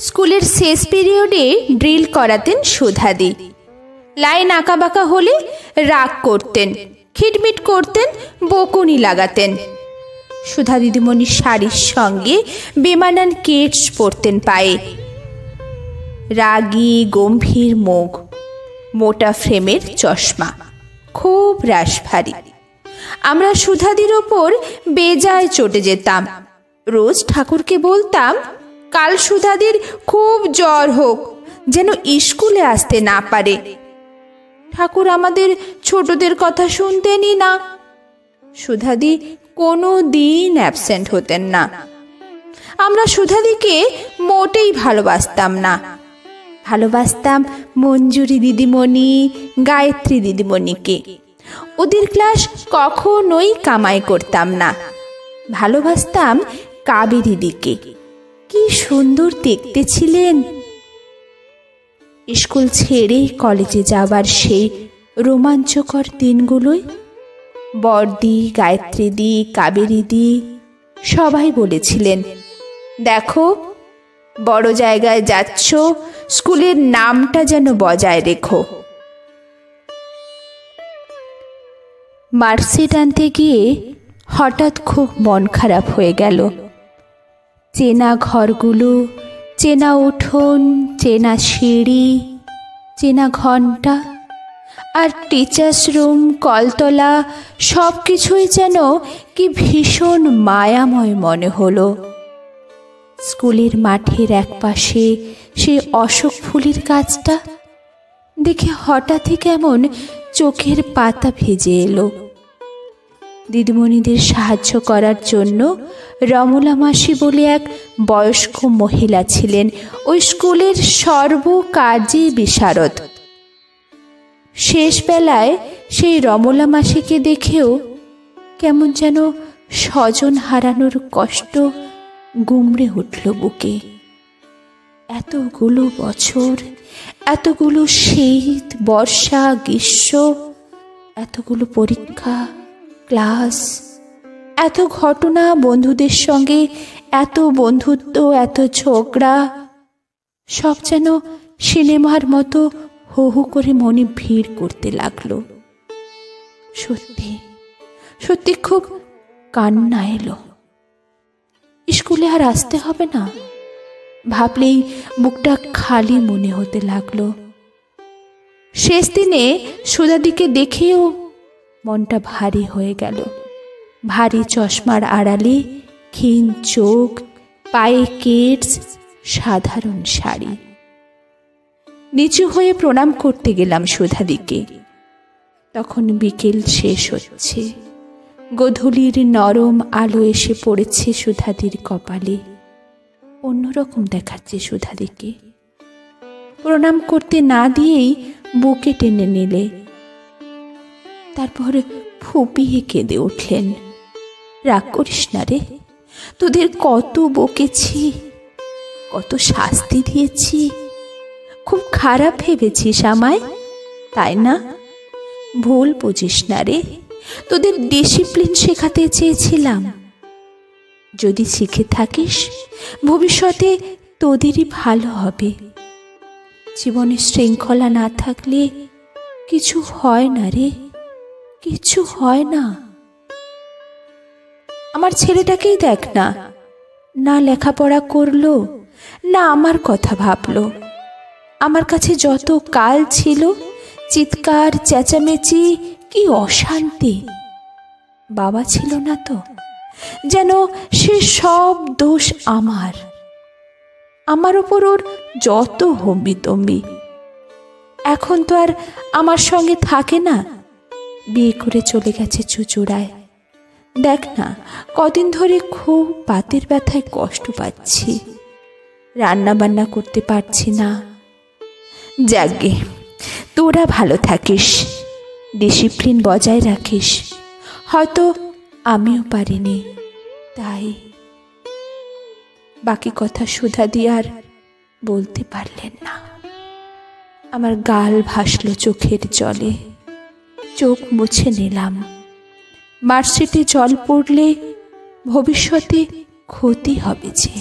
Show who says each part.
Speaker 1: স্কুলের শেষ পিরিয়ডে ড্রিল করাতেন সুধাদি। লাইন আঁকাবাঁকা হলে রাগ করতেন, খিটমিট করতেন, বকুনি লাগাতেন। সুধা দিদিমণির শাড়ির সঙ্গে বেমানান কেটস পরতেন পায়ে। রাগী গম্ভীর মুখ, মোটা ফ্রেমের চশমা, খুব রাশভারী। আমরা সুধাদির ওপর বেজায় চটে যেতাম। রোজ ঠাকুরকে বলতাম কাল সুধাদির খুব জ্বর হোক, যেন স্কুলে আসতে না পারে। ঠাকুর আমাদের ছোটদের কথা শুনতেনই না। সুধাদি কোনো দিন অ্যাবসেন্ট হতেন না। আমরা সুধাদিকে মোটেই ভালোবাসতাম না। ভালোবাসতাম মঞ্জুরি দিদিমণি, গায়ত্রী দিদিমণিকে। ওদের ক্লাস কখনোই কামাই করতাম না। ভালোবাসতাম কাবেরী দিকে, কি সুন্দর দেখতে ছিলেন। স্কুল ছেড়ে কলেজে যাবার সেই রোমাঞ্চকর দিনগুলোয় বড়দি, গায়ত্রী দি, কাবেরী দি সবাই বলেছিলেন, দেখো বড় জায়গায় যাচ্ছ, স্কুলের নামটা যেন বজায় রেখো। মার্কশিট আনতে গিয়ে হঠাৎ খুব মন খারাপ হয়ে গেল। চেনা ঘরগুলো, চেনা উঠোন, চেনা সিঁড়ি, চেনা ঘন্টা, আর টিচার্স রুম, কলতলা সব কিছুই যেন কি ভীষণ মায়াময় মনে হলো। স্কুলের মাঠের একপাশে সেই অশোক ফুলের গাছটা দেখে হঠাৎই কেমন চোখের পাতা ভিজে এলো। দিদিমণিদের সাহায্য করার জন্য রমলা মাসি বলে এক বয়স্ক মহিলা ছিলেন ওই স্কুলের সর্বকাজে বিশারদ। শেষ বেলায় সেই রমলা মাসিকে দেখেও কেমন যেন স্বজন হারানোর কষ্ট গুমড়ে উঠল বুকে। এতগুলো বছর, এতগুলো শীত, বর্ষা, গ্রীষ্ম, এতগুলো পরীক্ষা, ক্লাস, এত ঘটনা, বন্ধুদের সঙ্গে এত বন্ধুত্ব, এত ঝগড়া, সব যেন সিনেমার মতো হু হু করে মনে ভিড় করতে লাগলো। সত্যি সত্যি খুব কান্না এলো। স্কুলে আর আসতে হবে না ভাবলেই বুকটা খালি মনে হতে লাগলো। শেষ দিনে সুধাদিকে দেখেও মনটা ভারী হয়ে গেল। ভারী চশমার আড়ালে ক্ষীণ চোখ, পায়ে কেটস, সাধারণ শাড়ি। নিচু হয়ে প্রণাম করতে গেলাম সুধাদিকে। তখন বিকেল শেষ হচ্ছে। গোধূলির নরম আলো এসে পড়েছে সুধাদির কপালে। অন্যরকম দেখাচ্ছে সুধাদিকে। প্রণাম করতে না দিয়েই বুকে টেনে নিলে। তারপর ফুপিয়ে কেঁদে উঠলেন, রাগ করিস না রে, তোদের কত বকেছি, কত শাস্তি দিয়েছি, খুব খারাপ ভেবেছিস আমায়, তাই না? ভুল বুঝিস না রে, তোদের ডিসিপ্লিন শেখাতে চেয়েছিলাম। যদি শিখে থাকিস ভবিষ্যতে তোদেরই ভালো হবে। জীবনে শৃঙ্খলা না থাকলে কিছু হয় না রে, কিছু হয় না। আমার ছেলেটাকেই দেখ না, না লেখাপড়া করলো, না আমার কথা ভাবলো। আমার কাছে যত কাল ছিল, চিৎকার চেঁচামেচি, কি অশান্তি। বাবা ছিল না তো, যেন সে সব দোষ আমার। আমার ওপর ওর যত হম্বিতম্বি। এখন তো আর আমার সঙ্গে থাকে না, বিয়ে করে চলে গেছে চুচুড়ায়। দেখ না, কদিন ধরে খুব বাতের ব্যথায় কষ্ট পাচ্ছি, রান্না বান্না করতে পারছি না। যাকগে, তোরা ভালো থাকিস, ডিসিপ্লিন বজায় রাখিস। হয়তো আমিও পারিনি, তাই। বাকি কথা সুধাদি আর বলতে পারলেন না। আমার গাল ভাসলো চোখের জলে। চোখ মুছে নিলাম। মার্কশিটে জল পড়লে ভবিষ্যতে ক্ষতি হবে যে।